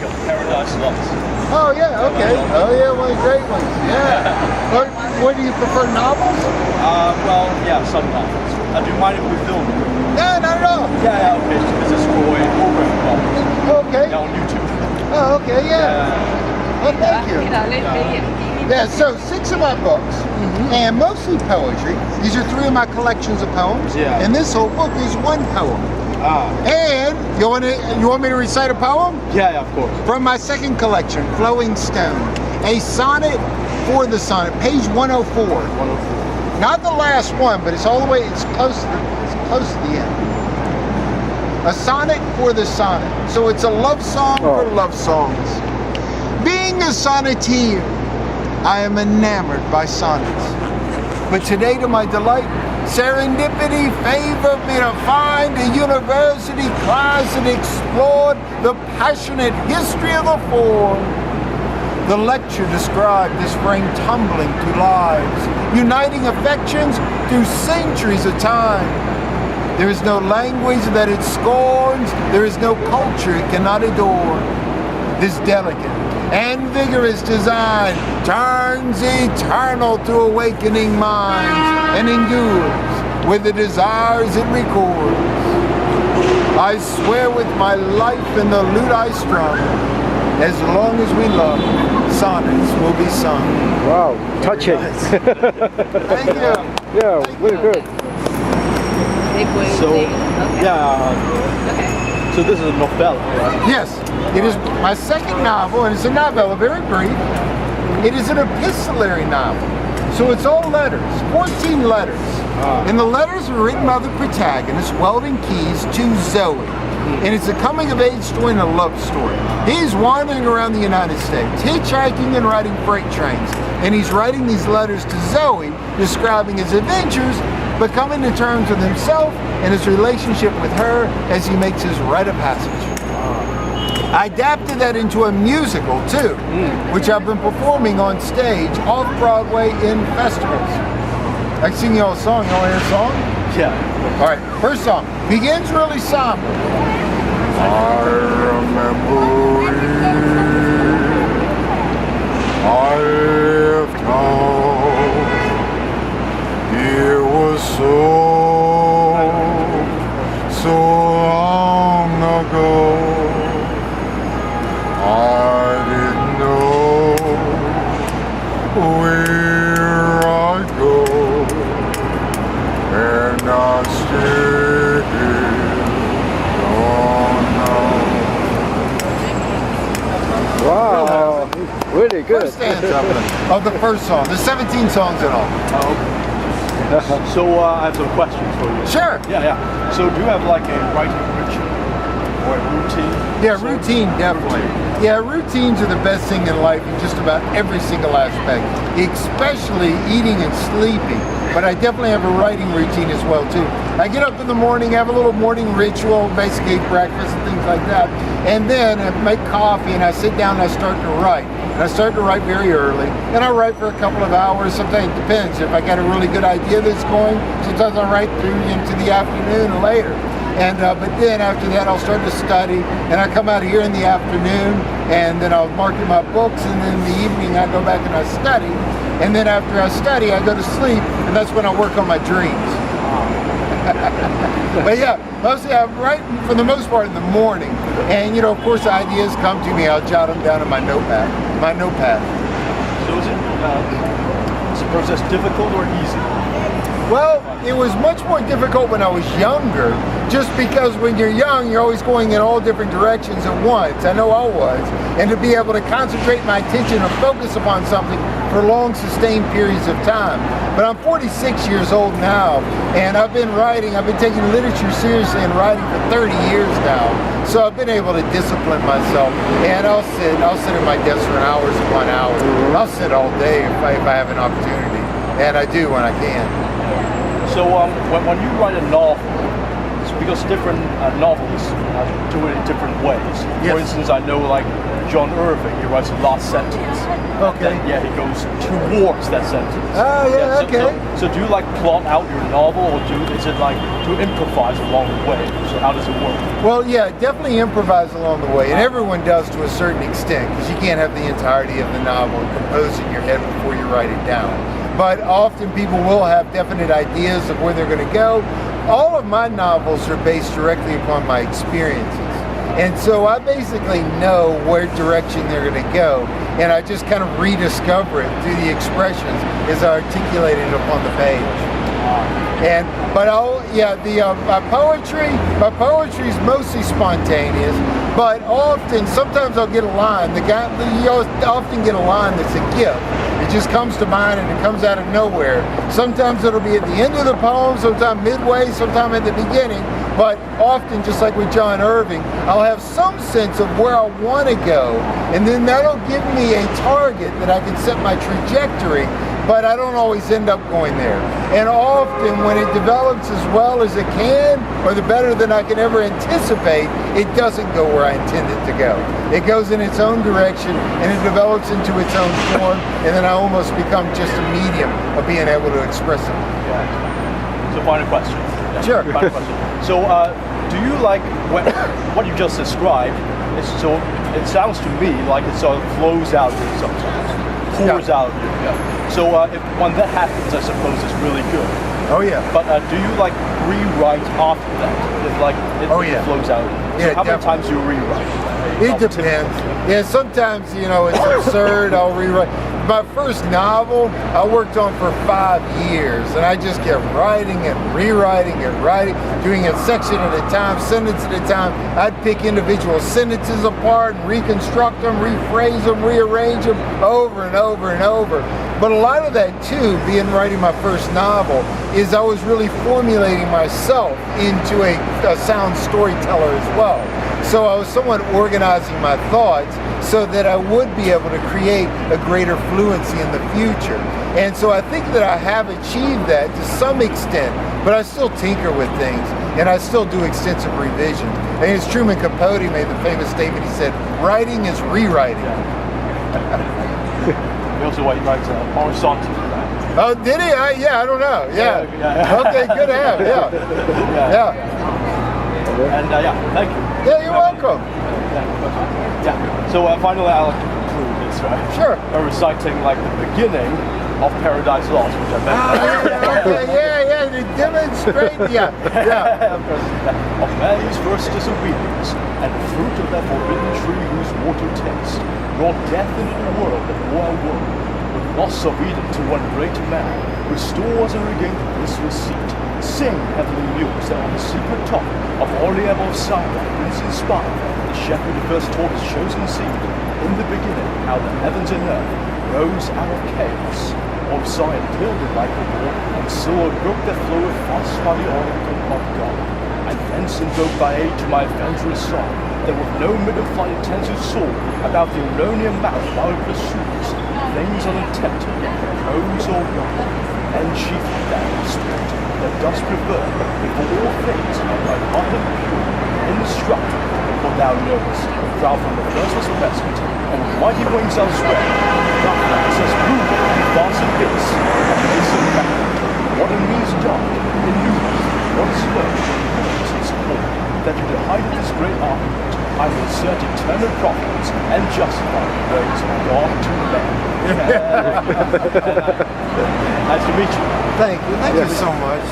like Paradise Lost. Oh yeah, okay. Oh yeah, one of the great ones. Yeah. What do you prefer, novels? Well, yeah, some novels. Do you mind if we film? No, not at all. Yeah, okay. So this is for a program called Okay. on YouTube. Oh, okay, yeah. Well, thank you. Yeah. Yeah, so 6 of my books, and mostly poetry. These are 3 of my collections of poems. Yeah. And this whole book is 1 poem. Ah. And you want me to recite a poem? Yeah, of course. From my second collection, Flowing Stone. A sonnet for the sonnet, page 104. 104. Not the last one, but it's all the way, it's close to the end. A sonnet for the sonnet. So it's a love song for love songs. Being a sonneteer, I am enamored by sonnets. But today, to my delight, serendipity favored me to find a university class that explored the passionate history of the form. The lecture described this spring tumbling to lives, uniting affections through centuries of time. There is no language that it scorns, there is no culture it cannot adore. This delicate and vigorous design turns eternal to awakening minds and endures with the desires it records. I swear with my life and the lute I strum, as long as we love, sonnets will be sung. Wow, touching. Thank you. Yeah, really good. So, Okay. yeah. Okay. So this is a novella, right? Yes, it is my second novel, and it's a novella, very brief. It is an epistolary novel, so it's all letters, 14 letters. And the letters are written by the protagonist, Weldon Keys, to Zoe. And it's a coming-of-age story and a love story. He's wandering around the United States, hitchhiking and riding freight trains. And he's writing these letters to Zoe, describing his adventures, but coming to terms with himself and his relationship with her as he makes his rite of passage. I adapted that into a musical, too, which I've been performing on stage, off-Broadway, in festivals. I can sing y'all a song. Y'all hear a song? Yeah. All right, first song. Begins really somber. I remember I left home. It was so long ago. I didn't know where I'd go, and I still don't know. Wow, really good. First stanza of the first song. There's 17 songs in all. So I have some questions for you. Sure. Yeah. So do you have like a writing ritual or a routine? Yeah, routine, definitely. Yeah, routines are the best thing in life in just about every single aspect, especially eating and sleeping. But I definitely have a writing routine as well, too. I get up in the morning, have a little morning ritual, basically breakfast and things like that. And then I make coffee and I sit down and I start to write. And I start to write very early. And I write for a couple of hours. Sometimes it depends. If I got a really good idea that's going, sometimes I write through into the afternoon or later. And but then after that I'll start to study, and I come out here in the afternoon, and then I'll market my books, and then in the evening I go back and I study, and then after I study I go to sleep, and that's when I work on my dreams. But yeah, mostly I'm writing for the most part in the morning, and you know, of course, ideas come to me. I'll jot them down in my notepad. So is the process difficult or easy? Well, it was much more difficult when I was younger, just because when you're young, you're always going in all different directions at once. I know I was. And to be able to concentrate my attention and focus upon something for long, sustained periods of time. But I'm 46 years old now, and I've been taking literature seriously and writing for 30 years now. So I've been able to discipline myself, and I'll sit at my desk for hours upon hours. I'll sit all day if I have an opportunity, and I do when I can. So when you write a novel, because different novels do it in different ways. Yes. For instance, I know like John Irving, he writes the last sentence. Okay. Then, yeah, he goes towards that sentence. Oh, yeah, so, okay. So do you like plot out your novel, or is it like to improvise along the way? So how does it work? Well, yeah, definitely improvise along the way, and everyone does to a certain extent, because you can't have the entirety of the novel composed in your head before you write it down. But often people will have definite ideas of where they're going to go. All of my novels are based directly upon my experiences. And so I basically know where direction they're going to go, and I just kind of rediscover it through the expressions as I articulate it upon the page. But my poetry is mostly spontaneous, but often, sometimes I'll get a line. You often get a line that's a gift. It just comes to mind and it comes out of nowhere. Sometimes it'll be at the end of the poem, sometimes midway, sometimes at the beginning. But often, just like with John Irving, I'll have some sense of where I want to go, and then that'll give me a target that I can set my trajectory, but I don't always end up going there. And often when it develops as well as it can, or the better than I can ever anticipate, it doesn't go where I intend it to go. It goes in its own direction, and it develops into its own form, and then I almost become just a medium of being able to express it. Yeah. So final question. Yeah, Sure. Final question. So do you like what you just described? It sounds to me like it sort of flows out of you sometimes, pours out of you. Yeah. So when that happens, I suppose it's really good. Oh yeah. But do you like rewrite after that? It flows out. So Yeah, how many definitely. times do you rewrite? It depends. Yeah, sometimes, it's absurd. I'll rewrite. My first novel, I worked on for 5 years, and I just kept writing and rewriting and writing, doing a section at a time, sentence at a time. I'd pick individual sentences apart and reconstruct them, rephrase them, rearrange them over and over and over. But a lot of that, too, being writing my first novel, is I was really formulating myself into a sound storyteller as well. So I was somewhat organizing my thoughts so that I would be able to create a greater fluency in the future. And so I think that I have achieved that to some extent, but I still tinker with things, and I still do extensive revision. I think it's Truman Capote made the famous statement. He said, "Writing is rewriting." He also writes horizontal. Oh, did he? Yeah, I don't know. Yeah. Okay, good to have. Yeah. And thank you. Yeah, you're welcome. Yeah. So finally, I'll conclude this, right? Sure. By reciting like the beginning of Paradise Lost, which I mentioned. Yeah, to demonstrate, Of man's first disobedience, and the fruit of that forbidden tree whose water taste brought death into the world and royal world. With loss of Eden to one great man, restores and regains the blissful seat. Sing, heavenly muse, that on the secret top of all the above Sinai, Prince inspired, the shepherd first taught his chosen seed. In the beginning, how the heavens and earth rose out of chaos. All Zion builded like a wall, and silver brook that floweth fast by the oracle of God. And thence invoked by age my adventurous song, that with no middle flight intends to soar about the Aronian mouth while it pursues things unattempted, prose or young, and chiefly that spirit that does prefer before all things and thy heart and pure, indestructible, for thou knowest, thou from the first was present, and with mighty wings outspread, thou hast moved and vast abyss, and place of back, what it means dark, illumined, what is slow, what is called, that to the height of this great argument, I will assert eternal providence and justify the ways of God to men. Nice to meet you. Thank you so much.